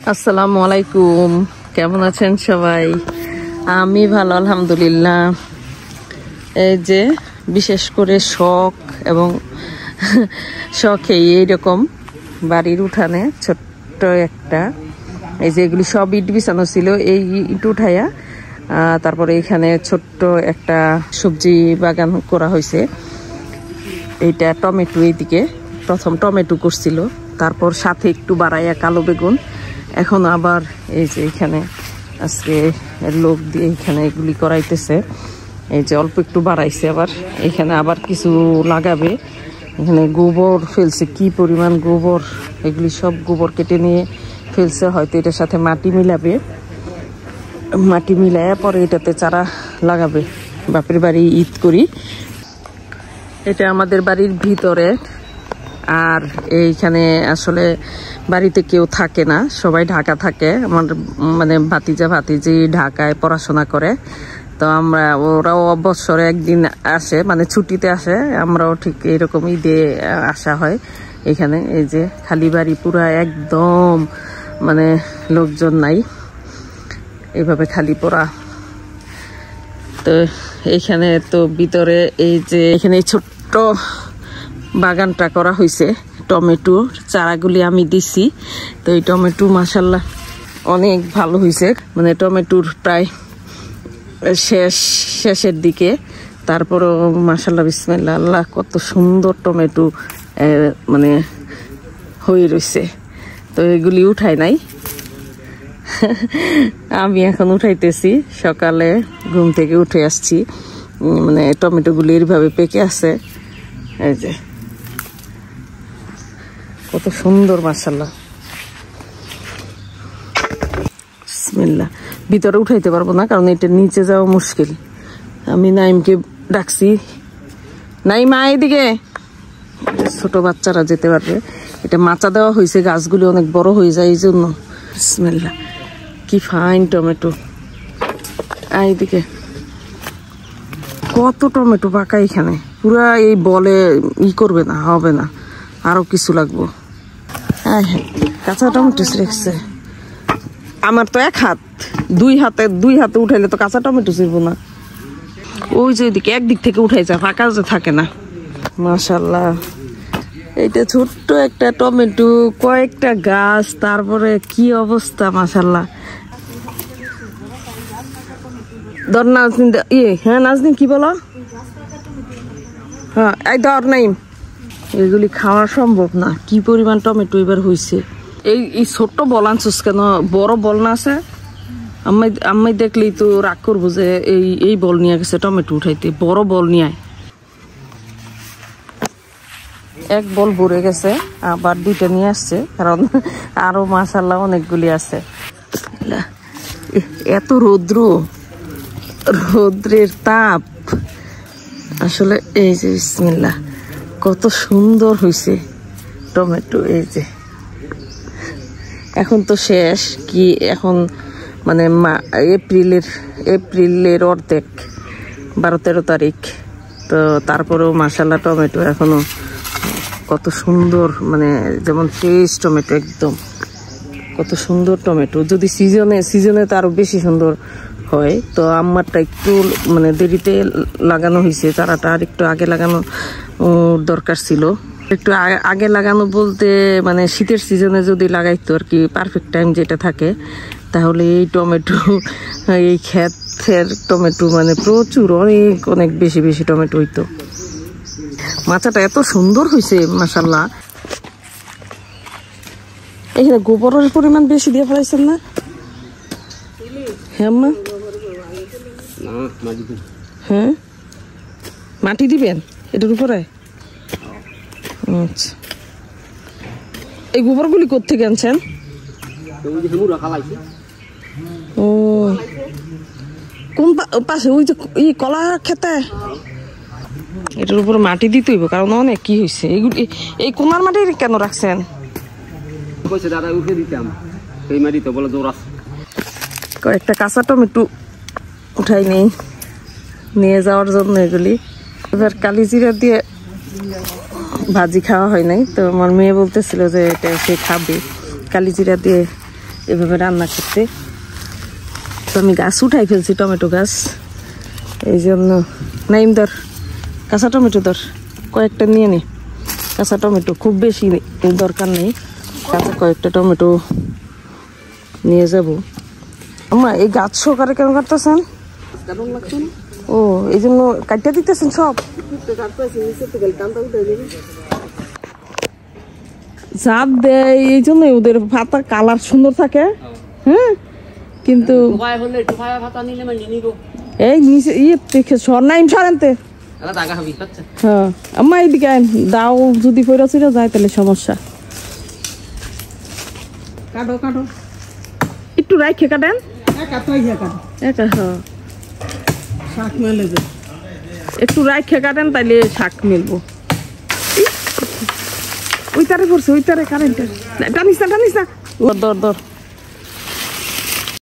আসসালামু আলাইকুম, কেমন আছেন সবাই? আমি ভালো আলহামদুলিল্লাহ। এই যে বিশেষ করে শখ এবং শখে এইরকম বাড়ির উঠানে ছোট্ট একটা, এই যে এগুলি সব ইট বিছানো ছিল, এই ইট উঠাইয়া তারপরে এখানে ছোট্ট একটা সবজি বাগান করা হয়েছে। এইটা টমেটো, এইদিকে প্রথম টমেটো করছিল, তারপর সাথে একটু বাড়াইয়া কালো বেগুন, এখন আবার এই যে এখানে আজকে লোক দিয়ে এখানে এগুলি করাইতেছে। এই যে অল্প একটু বাড়াইছে, আবার এখানে আবার কিছু লাগাবে। এখানে গোবর ফেলছে, কি পরিমাণ গোবর, এগুলি সব গোবর কেটে নিয়ে ফেলছে, হয়তো এটার সাথে মাটি মিলাবে, মাটি মিলাইয়া পরে এটাতে চারা লাগাবে। বাপের বাড়ি ঈদ করি, এটা আমাদের বাড়ির ভিতরে। আর এইখানে আসলে বাড়িতে কেউ থাকে না, সবাই ঢাকা থাকে। আমার মানে ভাতিজা ভাতিজি ঢাকায় পড়াশোনা করে, তো আমরা ওরাও বছরে একদিন আসে, মানে ছুটিতে আসে, আমরাও ঠিক এরকম ঈদে আসা হয় এখানে। এই যে খালি বাড়ি পুরা একদম, মানে লোকজন নাই, এইভাবে খালি পড়া। তো এইখানে তো ভিতরে এই যে এখানে ছোট্ট বাগানটা করা হয়েছে, টমেটো চারাগুলি আমি দিছি। তো এই টমেটো মাশাল্লাহ অনেক ভালো হয়েছে, মানে টমেটোর প্রায় শেষের দিকে। তারপরও মাশাল্লাহ বিসমিল্লাহ আল্লাহ, কত সুন্দর টমেটো মানে হয়ে রয়েছে। তো এগুলি উঠাই নাই, আমি এখন উঠাইতেছি। সকালে ঘুম থেকে উঠে আসছি, মানে টমেটোগুলি এইভাবে পেকে আছে। এই যে কত সুন্দর মাশাআল্লাহ, বিসমিল্লাহ। ভিতরে উঠাইতে পারবো না, কারণ এটা নিচে যাওয়া মুশকিল। আমি নাইমকে ডাকছি, নাইমা এদিকে, ছোট বাচ্চারা যেতে পারবে। এটা মাচা দেওয়া হয়েছে, গাছগুলি অনেক বড় হয়ে যায় এই জন্য। বিসমিল্লাহ, কি ফাইন টমেটো। এইদিকে কত টমেটো পাকা, এখানে পুরা এই বলে ই করবে না, হবে না, আরো কিছু লাগবো। হ্যাঁ হ্যাঁ, কাঁচা টমেটো রেখেছে আমার তো এক হাত, দুই হাতে উঠাইলে তো কাঁচা টমেটো ছিড়ব না। ওই যে ওইদিকে একদিক থেকে উঠাই যায়, ফাঁকা যে থাকে না। মাশাল্লাহ, এইটা ছোট্ট একটা টমেটো, কয়েকটা গাছ, তারপরে কি অবস্থা মাশাল্লাহ। ধর নাজনীন, হ্যাঁ নাজনীন কি বলো? হ্যাঁ এই ধর নাই, এগুলি খাওয়া সম্ভব না, কি পরিমাণ টমেটো এবার হয়েছে। এই ছোট্ট বল আনছিস কেন? বড় বল না আছে? আম্মাই দেখলেই তো রাগ করবো যে এই বল নিয়ে গেছে টমেটো উঠাইতে। বড় বল নিয়ে এক বল ভরে গেছে, আবার দুইটা নিয়ে আসছে, কারণ আরো মাশাআল্লাহ অনেকগুলি আছে। এত রৌদ্রের তাপ আসলে। এই যে বিসমিল্লাহ, কত সুন্দর হয়েছে টমেটো। এই যে এখন তো শেষ, কি এখন মানে এপ্রিলের অর্ধেক, 12-13 তারিখ। তো তারপরেও মাশাআল্লাহ টমেটো এখনো কত সুন্দর, মানে যেমন ফ্রেশ টমেটো একদম, কত সুন্দর টমেটো। যদি সিজনে তো আরো বেশি সুন্দর হয়। তো আমারটা একটু মানে দেরিতে লাগানো হয়েছে, চারাটা আর একটু আগে লাগানো দরকার ছিল। একটু আগে লাগানো বলতে মানে শীতের সিজনে যদি লাগাইতো আর কি, পারফেক্ট টাইম যেটা থাকে, তাহলে এই টমেটো, এই ক্ষেতের টমেটো মানে প্রচুর, অনেক বেশি টমেটো হইতো। মাচাটা এত সুন্দর হয়েছে মাশাআল্লাহ। এখানে গোবরের পরিমাণ বেশি দিয়ে ফেলাইছেন না? হ্যাঁ মা, হ্যাঁ মাটি দিবেন এটার উপরে। আচ্ছা, এই গোবরগুলি কোত্থেকে আনছেন? ও কোন পাশে? ওই যে কলা খেতে, এটার উপরে মাটি দিতে হইব, কারণ অনেক কি হয়েছে। এইগুলি এই কোনার মাটি কেন রাখছেন? কয়েকটা কাঁচা টমেটো উঠাই নেই, নিয়ে যাওয়ার জন্য এগুলি। এবার কালিজিরা দিয়ে ভাজি খাওয়া হয় নাই, তো আমার মেয়ে বলতেছিল যে এটা সে খাবে, কালিজিরা দিয়ে এভাবে রান্না করতে। তো আমি গাছ উঠাই ফেলছি, টমেটো গাছ, এই জন্য। নাইম ধর, কাঁচা টমেটো ধর, কয়েকটা নিয়ে নে। কাঁচা টমেটো খুব বেশি দরকার নেই, কাঁচা কয়েকটা টমেটো নিয়ে যাব। আমার এই গাছ সহকারে কেন কাটতেছেন? ও, এই জন্য কাটিয়ে দিতেছেন সব। চাপ দেয় এই জন্য ওদের পাতা কালার সুন্দর থাকে। হ্যাঁ, কিন্তু এই নিচে ইয়ে দেখে সর নাইম সরানতে। হ্যাঁ আম্মা এইদিকে আইন, দাও যদি পয়রা চইরা যায় তাহলে সমস্যা। কাটো কাটো, একটু রাইখে কাটেন। একা হ্যাঁ, শাক মেলে যায়। একটু রাইখে কাটেন তাইলে শাক মিলবো। ওই তারে পড়ছে, ওই তারে কারেন্টটা টানিস না, টানিস না। দর দর দর